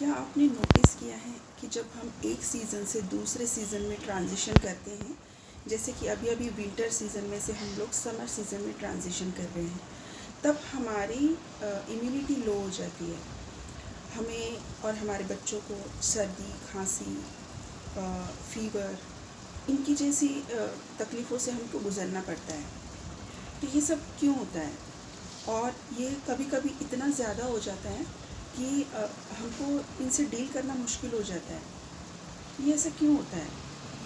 क्या आपने नोटिस किया है कि जब हम एक सीज़न से दूसरे सीज़न में ट्रांजिशन करते हैं, जैसे कि अभी अभी विंटर सीज़न में से हम लोग समर सीज़न में ट्रांजिशन कर रहे हैं, तब हमारी इम्यूनिटी लो हो जाती है। हमें और हमारे बच्चों को सर्दी, खांसी, फीवर, इनकी जैसी तकलीफ़ों से हमको गुज़रना पड़ता है। तो ये सब क्यों होता है? और ये कभी कभी इतना ज़्यादा हो जाता है कि हमको इनसे डील करना मुश्किल हो जाता है। ये ऐसा क्यों होता है?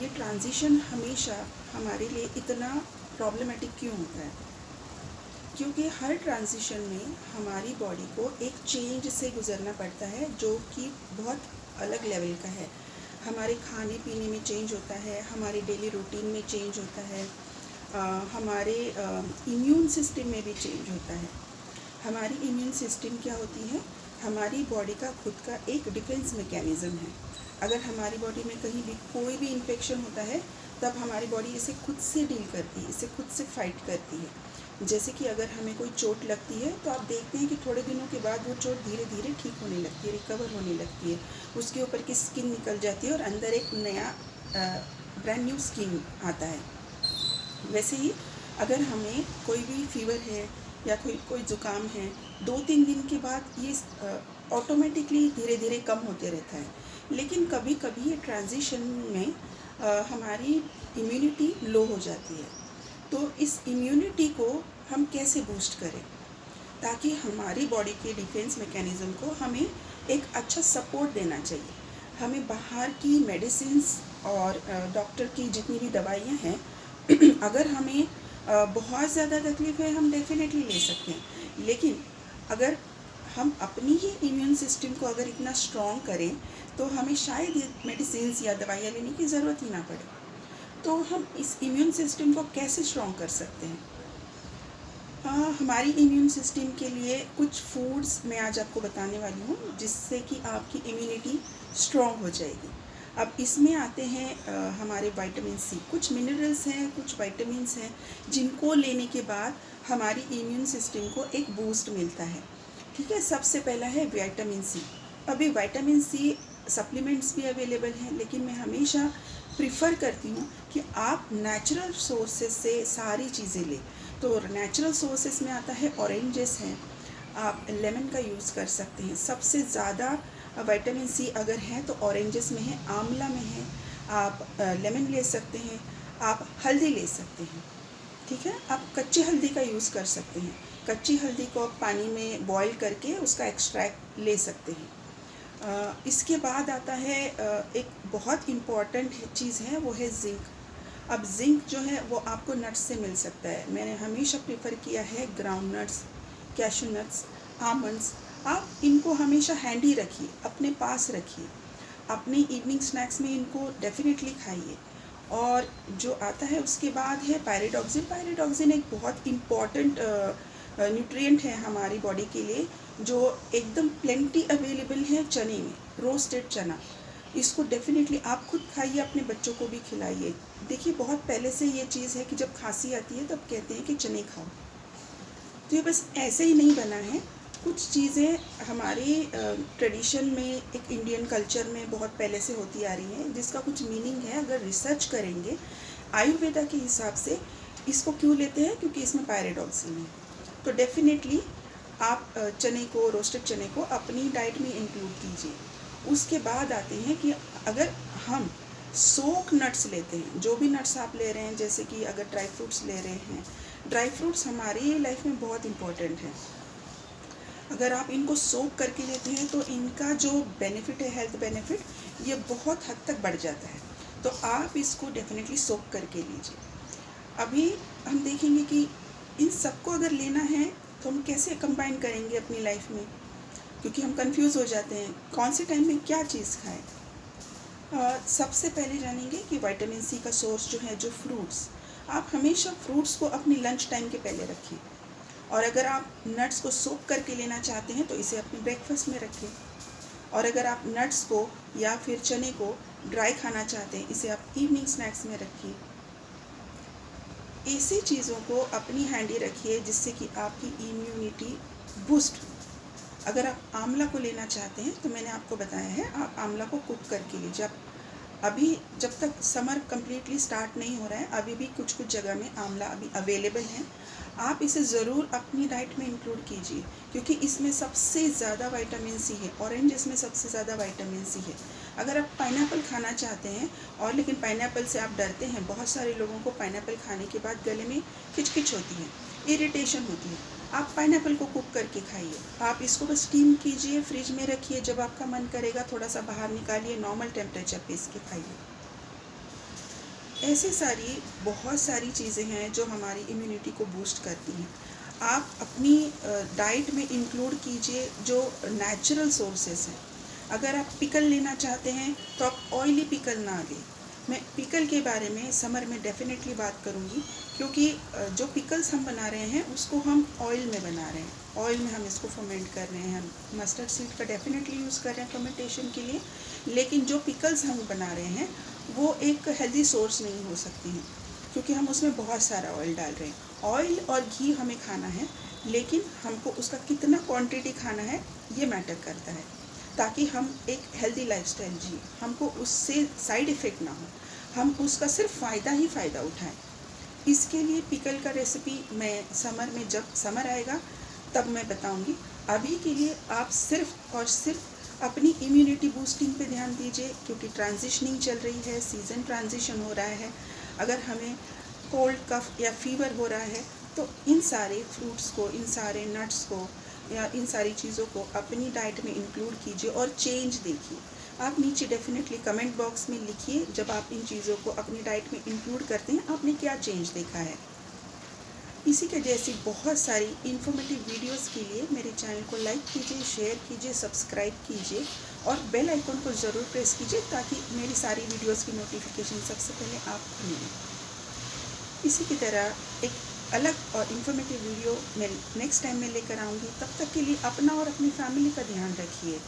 ये ट्रांजिशन हमेशा हमारे लिए इतना प्रॉब्लमेटिक क्यों होता है? क्योंकि हर ट्रांजिशन में हमारी बॉडी को एक चेंज से गुज़रना पड़ता है, जो कि बहुत अलग लेवल का है। हमारे खाने पीने में चेंज होता है, हमारे डेली रूटीन में चेंज होता है, हमारे इम्यून सिस्टम में भी चेंज होता है। हमारी इम्यून सिस्टम क्या होती है? हमारी बॉडी का खुद का एक डिफेंस मैकेनिज़्म है। अगर हमारी बॉडी में कहीं भी कोई भी इन्फेक्शन होता है, तब हमारी बॉडी इसे खुद से डील करती है, इसे खुद से फाइट करती है। जैसे कि अगर हमें कोई चोट लगती है, तो आप देखते हैं कि थोड़े दिनों के बाद वो चोट धीरे धीरे ठीक होने लगती है, रिकवर होने लगती है, उसके ऊपर की स्किन निकल जाती है और अंदर एक नया ब्रांड न्यू स्किन आता है। वैसे ही अगर हमें कोई भी फीवर है या कोई ज़ुकाम है, 2-3 दिन के बाद ये ऑटोमेटिकली धीरे धीरे कम होते रहता है। लेकिन कभी कभी ये ट्रांजिशन में हमारी इम्यूनिटी लो हो जाती है। तो इस इम्यूनिटी को हम कैसे बूस्ट करें, ताकि हमारी बॉडी के डिफेंस मैकेनिज़्म को हमें एक अच्छा सपोर्ट देना चाहिए। हमें बाहर की मेडिसिन्स और डॉक्टर की जितनी भी दवाइयाँ हैं, अगर हमें बहुत ज़्यादा तकलीफ़ है, हम डेफिनेटली ले सकते हैं। लेकिन अगर हम अपनी ही इम्यून सिस्टम को अगर इतना स्ट्रॉन्ग करें, तो हमें शायद ये मेडिसिन्स या दवाइयाँ लेने की ज़रूरत ही ना पड़े। तो हम इस इम्यून सिस्टम को कैसे स्ट्रॉन्ग कर सकते हैं? हमारी इम्यून सिस्टम के लिए कुछ फूड्स मैं आज आपको बताने वाली हूँ, जिससे कि आपकी इम्यूनिटी स्ट्रॉन्ग हो जाएगी। अब इसमें आते हैं हमारे विटामिन सी। कुछ मिनरल्स हैं, कुछ विटामिन्स हैं, जिनको लेने के बाद हमारी इम्यून सिस्टम को एक बूस्ट मिलता है। ठीक है, सबसे पहला है विटामिन सी। अभी विटामिन सी सप्लीमेंट्स भी अवेलेबल हैं, लेकिन मैं हमेशा प्रिफ़र करती हूँ कि आप नेचुरल सोर्सेज से सारी चीज़ें लें। तो नेचुरल सोर्सेज में आता है ऑरेंजेस हैं, आप लेमन का यूज़ कर सकते हैं। सबसे ज़्यादा विटामिन सी अगर है तो ऑरेंजेस में है, आंवला में है, आप लेमन ले सकते हैं, आप हल्दी ले सकते हैं। ठीक है, आप कच्ची हल्दी का यूज़ कर सकते हैं। कच्ची हल्दी को आप पानी में बॉईल करके उसका एक्सट्रैक्ट ले सकते हैं। इसके बाद आता है एक बहुत इम्पॉर्टेंट चीज़ है, वो है ज़िंक। अब ज़िंक जो है वो आपको नट्स से मिल सकता है। मैंने हमेशा प्रेफर किया है ground nuts, cashew nuts, almonds. आप इनको हमेशा हैंडी रखिए, अपने पास रखिए, अपनी इवनिंग स्नैक्स में इनको डेफिनेटली खाइए। और जो आता है उसके बाद है पायरिडॉक्सिन। पायरिडॉक्सिन एक बहुत इम्पॉर्टेंट न्यूट्रिएंट है हमारी बॉडी के लिए, जो एकदम प्लेंटी अवेलेबल है चने में, रोस्टेड चना। इसको डेफिनेटली आप खुद खाइए, अपने बच्चों को भी खिलाइए। देखिए, बहुत पहले से ये चीज़ है कि जब खांसी आती है तब कहते हैं कि चने खाओ। तो ये बस ऐसे ही नहीं बना है। कुछ चीज़ें हमारे ट्रेडिशन में, एक इंडियन कल्चर में बहुत पहले से होती आ रही हैं, जिसका कुछ मीनिंग है। अगर रिसर्च करेंगे आयुर्वेदा के हिसाब से, इसको क्यों लेते हैं? क्योंकि इसमें पायरिडॉक्सिन है। तो डेफिनेटली आप चने को, रोस्टेड चने को अपनी डाइट में इंक्लूड कीजिए। उसके बाद आते हैं कि अगर हम सोक नट्स लेते हैं, जो भी नट्स आप ले रहे हैं, जैसे कि अगर ड्राई फ्रूट्स ले रहे हैं, ड्राई फ्रूट्स हमारी लाइफ में बहुत इम्पॉर्टेंट है। अगर आप इनको सोक करके लेते हैं तो इनका जो बेनिफिट है, हेल्थ बेनिफिट, ये बहुत हद तक बढ़ जाता है। तो आप इसको डेफिनेटली सोक करके लीजिए। अभी हम देखेंगे कि इन सबको अगर लेना है तो हम कैसे कंबाइन करेंगे अपनी लाइफ में, क्योंकि हम कंफ्यूज हो जाते हैं कौन से टाइम में क्या चीज़ खाएं। सबसे पहले जानेंगे कि विटामिन सी का सोर्स जो है, जो फ्रूट्स, आप हमेशा फ्रूट्स को अपनी लंच टाइम के पहले रखें। और अगर आप नट्स को सोक करके लेना चाहते हैं तो इसे अपने ब्रेकफास्ट में रखें। और अगर आप नट्स को या फिर चने को ड्राई खाना चाहते हैं, इसे आप इवनिंग स्नैक्स में रखिए। ऐसी चीज़ों को अपनी हैंडी रखिए जिससे कि आपकी इम्यूनिटी बूस्ट। अगर आप आंवला को लेना चाहते हैं तो मैंने आपको बताया है, आप आंवला को कुक करके लीजिए। आप अभी जब तक समर कम्प्लीटली स्टार्ट नहीं हो रहा है, अभी भी कुछ कुछ जगह में आंवला अभी अवेलेबल है। आप इसे ज़रूर अपनी डाइट में इंक्लूड कीजिए, क्योंकि इसमें सबसे ज़्यादा विटामिन सी है। ऑरेंज इसमें सबसे ज़्यादा विटामिन सी है। अगर आप पाइनएप्पल खाना चाहते हैं और लेकिन पाइनएप्पल से आप डरते हैं, बहुत सारे लोगों को पाइनएप्पल खाने के बाद गले में किचकिच होती है, इरिटेशन होती है, आप पाइनएप्पल को कुक करके खाइए। आप इसको बस स्टीम कीजिए, फ्रिज में रखिए, जब आपका मन करेगा थोड़ा सा बाहर निकालिए, नॉर्मल टेम्परेचर पे इसके खाइए। ऐसे बहुत सारी चीज़ें हैं जो हमारी इम्यूनिटी को बूस्ट करती हैं। आप अपनी डाइट में इंक्लूड कीजिए जो नेचुरल सोर्सेस हैं। अगर आप पिकल लेना चाहते हैं तो आप ऑयली पिकल ना लें। मैं पिकल के बारे में समर में डेफिनेटली बात करूँगी, क्योंकि जो पिकल्स हम बना रहे हैं उसको हम ऑयल में बना रहे हैं। ऑयल में हम इसको फर्मेंट कर रहे हैं। हम मस्टर्ड सीड का डेफिनेटली यूज़ कर रहे हैं फर्मेंटेशन के लिए, लेकिन जो पिकल्स हम बना रहे हैं वो एक हेल्दी सोर्स नहीं हो सकती हैं, क्योंकि हम उसमें बहुत सारा ऑयल डाल रहे हैं। ऑयल और घी हमें खाना है, लेकिन हमको उसका कितना क्वांटिटी खाना है ये मैटर करता है, ताकि हम एक हेल्दी लाइफस्टाइल जिए, हमको उससे साइड इफ़ेक्ट ना हो, हम उसका सिर्फ फ़ायदा ही फ़ायदा उठाएं। इसके लिए पिकल का रेसिपी मैं समर में, जब समर आएगा तब मैं बताऊंगी। अभी के लिए आप सिर्फ और सिर्फ अपनी इम्यूनिटी बूस्टिंग पे ध्यान दीजिए, क्योंकि ट्रांजिशनिंग चल रही है, सीज़न ट्रांजिशन हो रहा है। अगर हमें कोल्ड कफ या फीवर हो रहा है तो इन सारे फ्रूट्स को, इन सारे नट्स को या इन सारी चीज़ों को अपनी डाइट में इंक्लूड कीजिए और चेंज देखिए। आप नीचे डेफिनेटली कमेंट बॉक्स में लिखिए, जब आप इन चीज़ों को अपनी डाइट में इंक्लूड करते हैं आपने क्या चेंज देखा है। इसी के जैसी बहुत सारी इन्फॉर्मेटिव वीडियोस के लिए मेरे चैनल को लाइक कीजिए, शेयर कीजिए, सब्सक्राइब कीजिए और बेल आइकन को ज़रूर प्रेस कीजिए, ताकि मेरी सारी वीडियोस की नोटिफिकेशन सबसे पहले आपको मिले। इसी की तरह एक अलग और इन्फॉर्मेटिव वीडियो मैं नेक्स्ट टाइम में लेकर आऊँगी। तब तक के लिए अपना और अपनी फैमिली का ध्यान रखिए।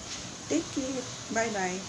Take care, bye bye.